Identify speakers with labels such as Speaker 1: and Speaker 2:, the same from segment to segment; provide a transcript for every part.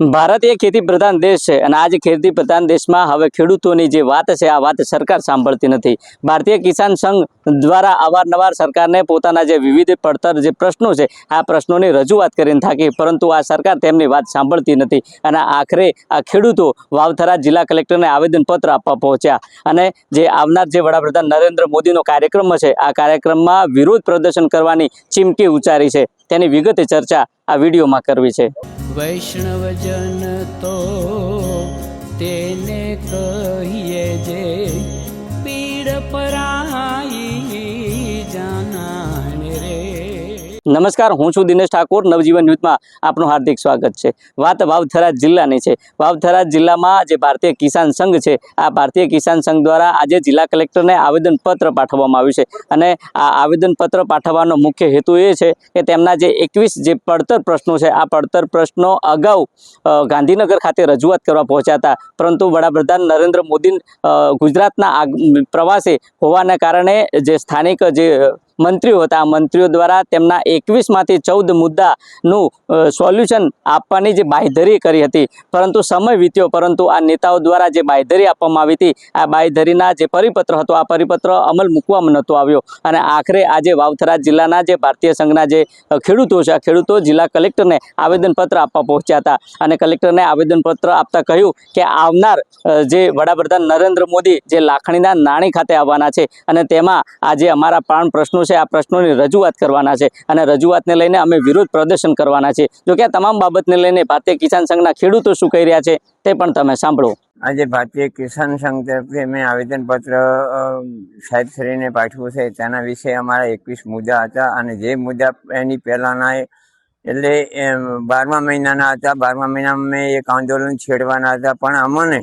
Speaker 1: ભારત એ ખેતી પ્રધાન દેશ છે અને આ જે ખેતી પ્રધાન દેશમાં હવે ખેડૂતોની જે વાત છે આ વાત સરકાર સાંભળતી નથી। ભારતીય કિસાન સંઘ દ્વારા અવારનવાર સરકારને પોતાના જે વિવિધ પડતર જે પ્રશ્નો છે આ પ્રશ્નોની રજૂઆત કરીને થાકી, પરંતુ આ સરકાર તેમની વાત સાંભળતી નથી અને આખરે આ ખેડૂતો વાવથરા જિલ્લા કલેક્ટરને આવેદનપત્ર આપવા પહોંચ્યા અને જે આવનાર જે વડાપ્રધાન નરેન્દ્ર મોદીનો કાર્યક્રમ છે આ કાર્યક્રમમાં વિરોધ પ્રદર્શન કરવાની ચીમકી ઉચ્ચારી છે। તેની વિગતે ચર્ચા આ વિડીયોમાં કરવી છે।
Speaker 2: વૈષ્ણવજન તો તેને કહીએ જે પીડ પરાઈ જાનાને રે।
Speaker 1: નમસ્કાર, હું છું દિનેશ ઠાકોર। નવજીવન ન્યૂઝમાં આપનું હાર્દિક સ્વાગત છે। વાત વાવથરા જિલ્લાની છે। વાવથરા જિલ્લામાં જે ભારતીય કિસાન સંઘ છે આ ભારતીય કિસાન સંઘ દ્વારા આજે જિલ્લા કલેક્ટરને આવેદનપત્ર પાઠવવામાં આવ્યું છે અને આ આવેદનપત્ર પાઠવવાનો મુખ્ય હેતુ એ છે કે તેમના જે 21 જે પડતર પ્રશ્નો છે આ પડતર પ્રશ્નો અગાઉ ગાંધીનગર ખાતે રજૂઆત કરવા પહોંચ્યા હતા, પરંતુ વડાપ્રધાન નરેન્દ્ર મોદી ગુજરાતના પ્રવાસે હોવાના કારણે જે સ્થાનિક જે મંત્રીઓ હતા આ મંત્રીઓ દ્વારા તેમના 21માંથી 14 મુદ્દાનું સોલ્યુશન આપવાની જે બાંયધરી કરી હતી, પરંતુ સમય વીત્યો, પરંતુ આ નેતાઓ દ્વારા જે બાંયધરી આપવામાં આવી હતી આ બાંયધરીના જે પરિપત્ર હતો આ પરિપત્ર અમલ મૂકવામાં નહોતો આવ્યો અને આખરે આજે વાવથરા જિલ્લાના જે ભારતીય સંઘના જે ખેડૂતો છે આ ખેડૂતો જિલ્લા કલેક્ટરને આવેદનપત્ર આપવા પહોંચ્યા હતા અને કલેક્ટરને આવેદનપત્ર આપતા કહ્યું કે આવનાર જે વડાપ્રધાન નરેન્દ્ર મોદી જે લાખણીના નાણી ખાતે આવવાના છે અને તેમાં આજે અમારા પ્રાણ પ્રશ્નો આ પ્રશ્નોની રજૂઆત કરવાના છે અને રજૂઆતને લઈને અમે વિરોધ પ્રદર્શન કરવાના છે। જો કે આ તમામ બાબતને લઈને ભારતીય કિસાન સંઘના ખેડૂતો શું કહી રહ્યા છે તે પણ તમે સાંભળો।
Speaker 3: આજે ભારતીય કિસાન સંઘ તરફથી અમે આવેદનપત્ર સાહેબ શ્રીને પાઠવ્યું છે। તેના વિશે અમારા 21 મુદ્દા હતા અને જે મુદ્દા એની પહેલાના એટલે 12મા મહિનાના હતા। 12મા મહિનામાં મેં એક આંદોલન છેડવાના હતા, પણ અમને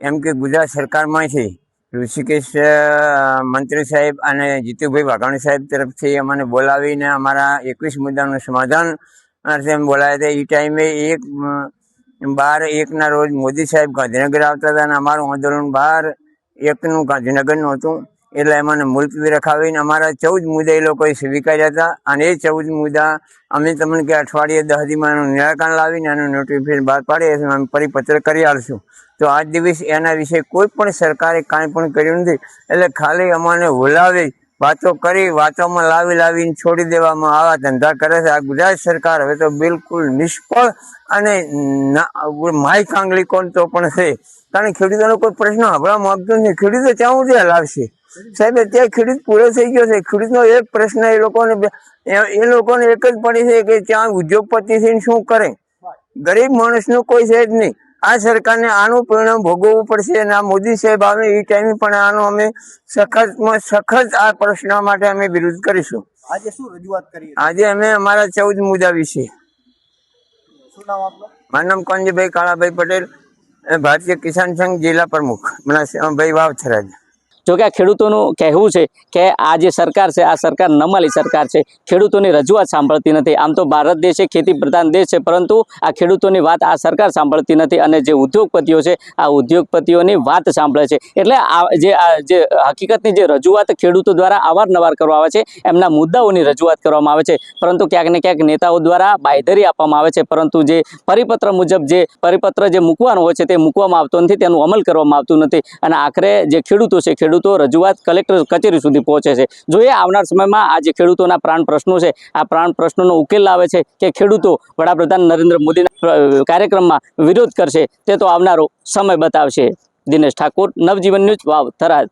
Speaker 3: એમ કે ગુજરાત સરકારમાંથી ઋષિકેશ મંત્રી સાહેબ અને જીતુભાઈ વાઘાણી સાહેબ તરફથી અમને બોલાવીને અમારા 21 મુદ્દાનું સમાધાન એમ બોલાયા હતા। એ ટાઈમે 12/1ના રોજ મોદી સાહેબ ગાંધીનગર આવતા હતા અને અમારું આંદોલન 12/1નું ગાંધીનગરનું હતું, એટલે એમને મુલતવી રખાવીને અમારા 14 મુદ્દા એ લોકોએ સ્વીકાર્યા હતા અને એ 14 મુદ્દા અમે તમને કે અઠવાડિયે 10 દીમાં એનું નિરાકરણ લાવીને એનું નોટિફિકેશન બહાર પાડીએ અમે પરિપત્ર કરી આવીશું। તો આજ દિવસ એના વિશે કોઈ પણ સરકારે કાંઈ પણ કર્યું નથી, એટલે ખાલી અમને હુલાવી વાતો કરી વાતોમાં લાવીને છોડી દેવામાં આવા ધંધા કરે છે આ ગુજરાત સરકાર। હવે તો બિલકુલ નિષ્ફળ અને માય કાંગલીકોણ તો પણ છે, કારણ કે ખેડૂતોનો કોઈ પ્રશ્ન હમણાં માગતો નથી। ખેડૂતો ત્યાં સુધી હલાવશે સાહેબ, અત્યારે ખેડૂત પૂરો થઈ ગયો છે। ખેડૂતનો એક પ્રશ્ન એ લોકોને એક જ પડી છે કે ત્યાં ઉદ્યોગપતિ થઈને શું કરે, ગરીબ માણસનું કોઈ છે જ નહીં। આ સરકારને આનું પરિણામ ભોગવવું પડશે અને આ મોદી સાહેબ આવે એ ટાઈમે પણ આનો અમે સખત આ પ્રશ્ન માટે અમે વિરોધ કરીશું।
Speaker 4: આજે શું રજૂઆત કરી?
Speaker 3: આજે અમે અમારા 14 મુદ્દા વિશે।
Speaker 4: શું નામ આપનું?
Speaker 3: મારું નામ કોંજીભાઈ કાળાભાઈ પટેલ, ભારતીય કિસાન સંઘ જિલ્લા પ્રમુખ ભાઈ વાવથરા।
Speaker 1: જો કે આ ખેડૂતોનું કહેવું છે કે આ જે સરકાર છે આ સરકાર નમાલી સરકાર છે, ખેડૂતોની રજૂઆત સાંભળતી નથી। આમ તો ભારત દેશ એ ખેતી પ્રધાન દેશ છે, પરંતુ આ ખેડૂતોની વાત આ સરકાર સાંભળતી નથી અને જે ઉદ્યોગપતિઓ છે આ ઉદ્યોગપતિઓની વાત સાંભળે છે। એટલે જે હકીકતની જે રજૂઆત ખેડૂતો દ્વારા અવારનવાર કરવામાં આવે છે એમના મુદ્દાઓની રજૂઆત કરવામાં આવે છે, પરંતુ ક્યાંક ને ક્યાંક નેતાઓ દ્વારા બાંયધરી આપવામાં આવે છે, પરંતુ જે પરિપત્ર મુજબ જે પરિપત્ર જે મૂકવાનો હોય છે તે મૂકવામાં આવતો નથી, તેનું અમલ કરવામાં આવતું નથી અને આખરે જે ખેડૂતો છે ખેડૂતો રજૂઆત કલેક્ટર કચેરી સુધી પહોંચે છે। જોઈએ આવનાર સમયમાં આ જે ખેડૂતોના પ્રાણ પ્રશ્નો છે આ પ્રાણ પ્રશ્નોનો ઉકેલ લાવે છે કે ખેડૂતો વડાપ્રધાન નરેન્દ્ર મોદીના કાર્યક્રમમાં વિરોધ કરશે તે તો આવનારો સમય બતાવશે। દિનેશ ઠાકોર, નવજીવન ન્યૂઝ, વાવથરા।